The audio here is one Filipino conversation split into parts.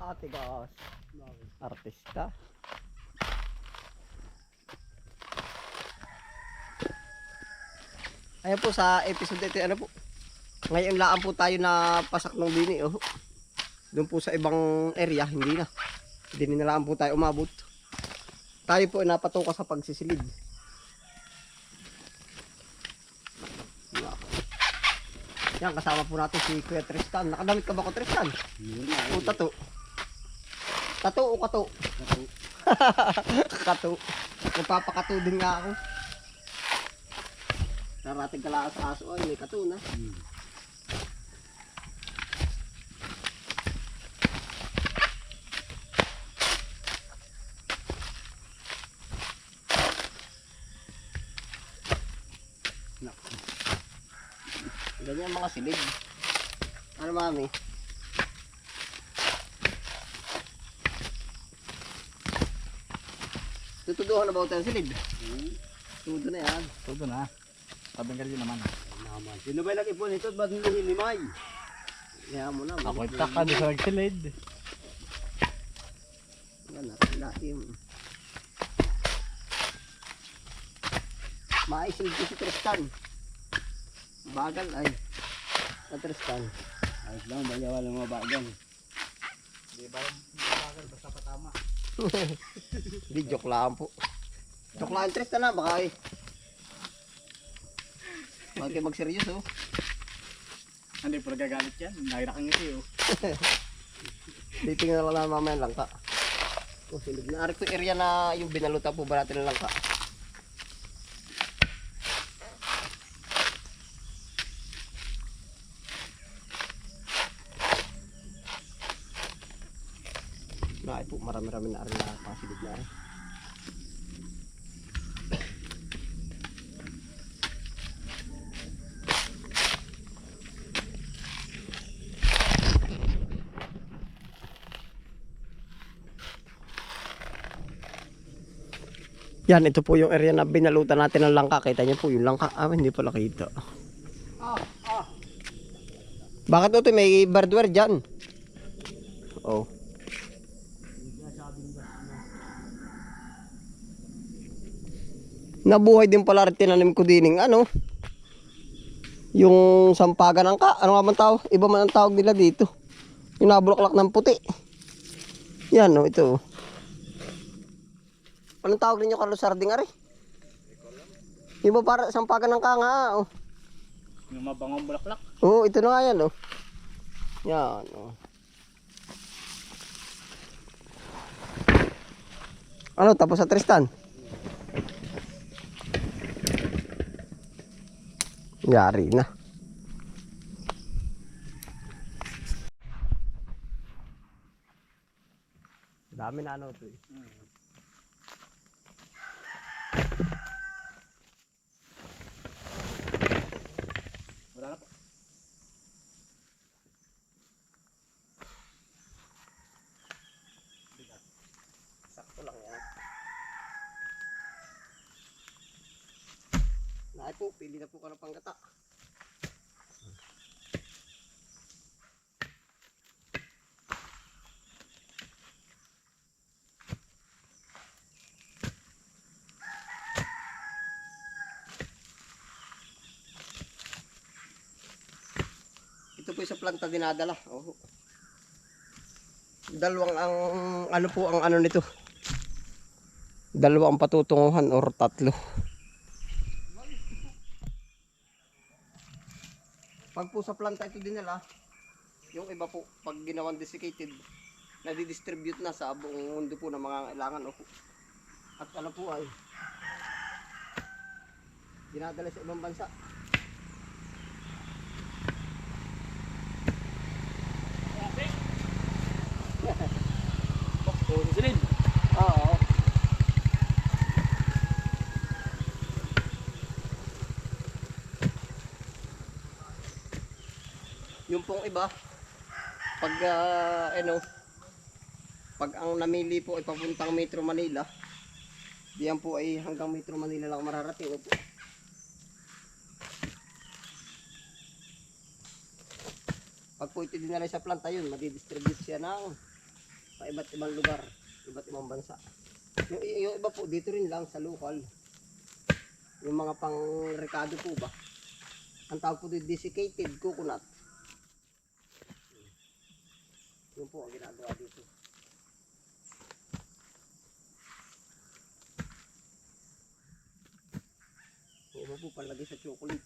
Ate Gas. Artista. Ayan po sa episode ito, ano po. Ngayon laan po tayo na pasak ng bini. Oh. Doon po sa ibang area, hindi na. Hindi na laan po tayo umabot. Tayo po ay napatuka sa pagsisilid. Yan, kasama po natin si Kuya Tristan. Nakadamit ka ba ko, Tristan? O tato. Tato o kato? Kato. Kato. Nagpapakato din nga ako. Narating ka lang sa aso ay may kato na. Ganyan mga silid. Ano mami? Tutuduhan na ba ito yung silid? Tudo na yan. Tudo na. Pabenggal din naman. Naman. Sino ba lagi po nito? Ba't hindi hinimay? Kaya mo na. Ako itaka doon sa nagsilid. Yan na. Dati yung... Maisilid ko si Tristan. Bagal ay. Sa Tristan. Ayos lang, baliwa lang mga bagan. Di ba bagal basta patama. Hindi, joke lang po. Joke lang Tristan na. Baka eh. Bakit kayo mag-seryoso? Hindi po nagagalit yan. Nagkakang ngiti oh. Titingnan lang naman mamaya lang ka. Oh, silid na. Arik po area na yung binalutan po ba natin lang ka. Ay po, marami-rami na rin na pasilid na rin. Yan, ito po yung area na binalutan natin ng langka. Kita niyo po yung langka. Ah, hindi pala kita. Bakit ito may barbware dyan? Oh. Nabuhay din pala rin tinanim ko dining ano. Yung sampagan ng ka. Ano nga man tawag? Iba man ang tawag nila dito. Yung nabulaklak ng puti. Yan oh, ito. Anong tawag ninyo Carlos Sarding ari? Iba para sampagan ng ka nga oh. Yung mabangong bulaklak. Oo, ito na nga yan oh. Yan oh. Ano, tapos sa Tristan? Yari na. Dami na ano ito eh. Wala na po. Sakto lang yan. Naay po, pili na po ka ng panggata. Ito po sa planta dinadala. Oh. Dalawang ang ano po ang ano nito. Dalawang patutunguhan or tatlo. Pag po sa planta ito dinala, yung iba po pag ginawang desiccated, nadi-distribute na sa buong mundo po ng mga kailangan. Opo. At ano po ay dinadala sa ibang bansa. Silid. Oo. Yung pong iba, pag pag ang namili po ay papuntang Metro Manila, diyan po ay hanggang Metro Manila lang mararating. Opo. Pag po ito dinala sa planta yun, madidistribute siya ng pa iba't ibang lugar, iba't ibang bansa. Yung iba po dito rin lang sa local. Yung mga pang rekado po ba? Ang tawag po dito desiccated coconut. Yun po ang ginagawa dito. Yung iba po palagi sa chocolate.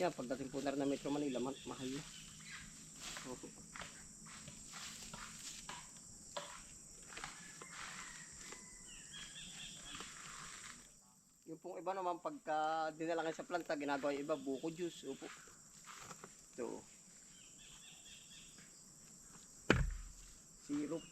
Yan, pagdating po na rin ng Metro Manila, mahal na. Opo. Yung pong iba naman, pagka dinala kayo sa planta, ginagawa yung iba, buko juice. Opo. Ito. Syrup.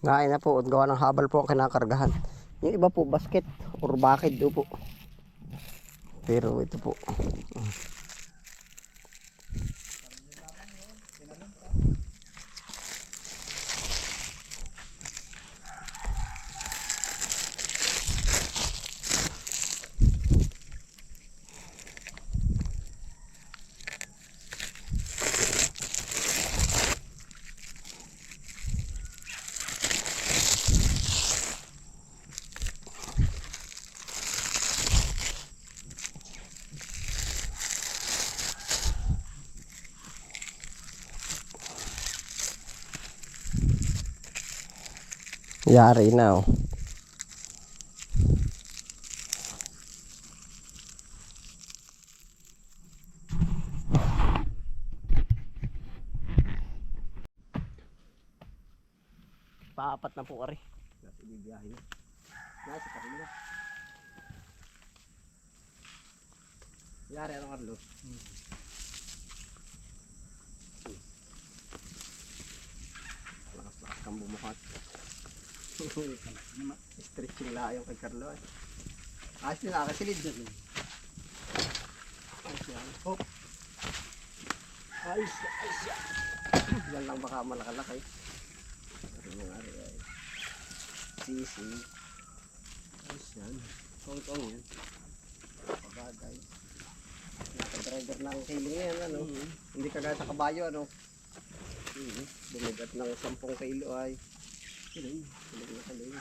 Ngain na po, at gawa ng habal po ang kinakargahan. Yung iba po, basket or bakid do po. Pero ito po. Yari na oh. Paapat na po kari. Nasa ibibiyahe na. Nasa kari na. Yari ano Carlo? Lakas-lakas kang bumuhat. Stretching lang yung kay Carlo eh. Ayos nila, nakasilid dyan eh. Ayos yan. Hop. Ayos yan. Yan lang baka malakalaki. Ano nga rin ay. Sisi. Ayos yan. Tong-tong yan. Pabagay. Naka-driver ng kailing yan ano. Hindi kagaya sa kabayo ano. Bumigat ng 10 kilo ay. Kiling na kiling.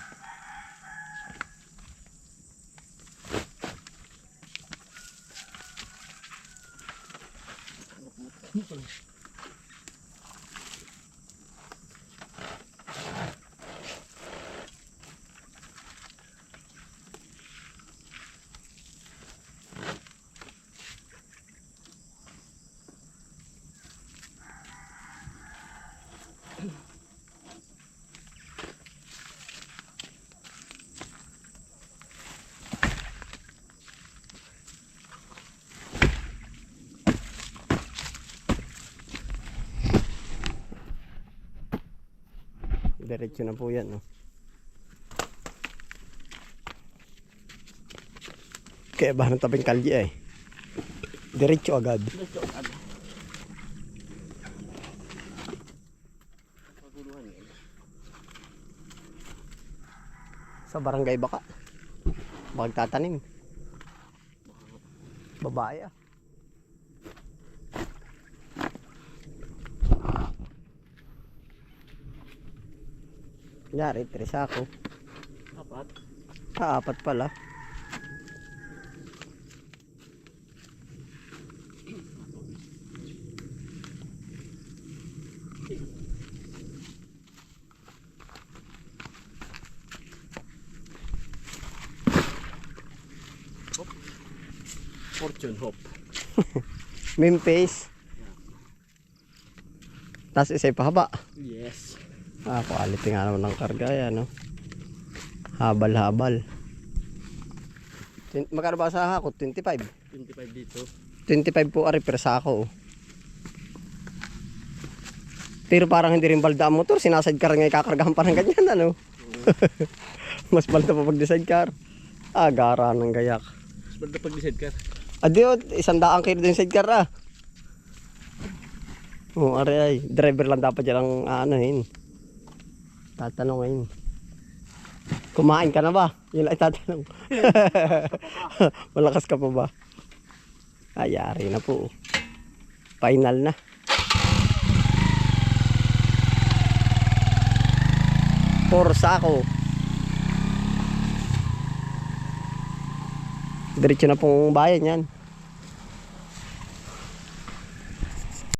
Diretso na po yan. Oh. Kaya ba ng tabing kalye eh. Diretso agad. Sa barangay baka. Magtatanim. Babae ah. Yari, 3 ako. Apat. Ah, 4 pala. Fortune Hope. Main face. Tapos isa pahaba. Yes. Ah, quality nga naman ng karga yan, no? Habal-habal. Magkano ba sa hakot? 25? 25 dito. 25 po ari per sako. Pero parang hindi rin balda ang motor. Sinasidcar nga ikakargahan parang ganyan, ano? Mas balda pa pag sidecar. Ah, gara ng gayak. Mas balda pag decide ka. Adiyo, 100 kilo din sidecar ah. Oo, ari ay. Driver lang dapat dyan ang aanohin. Tatanungin. Kumain ka na ba? Yun lang tatanong. Malakas ka pa ba? Ayari na po. Final na. Forza ako. Diretso na pong bayan yan.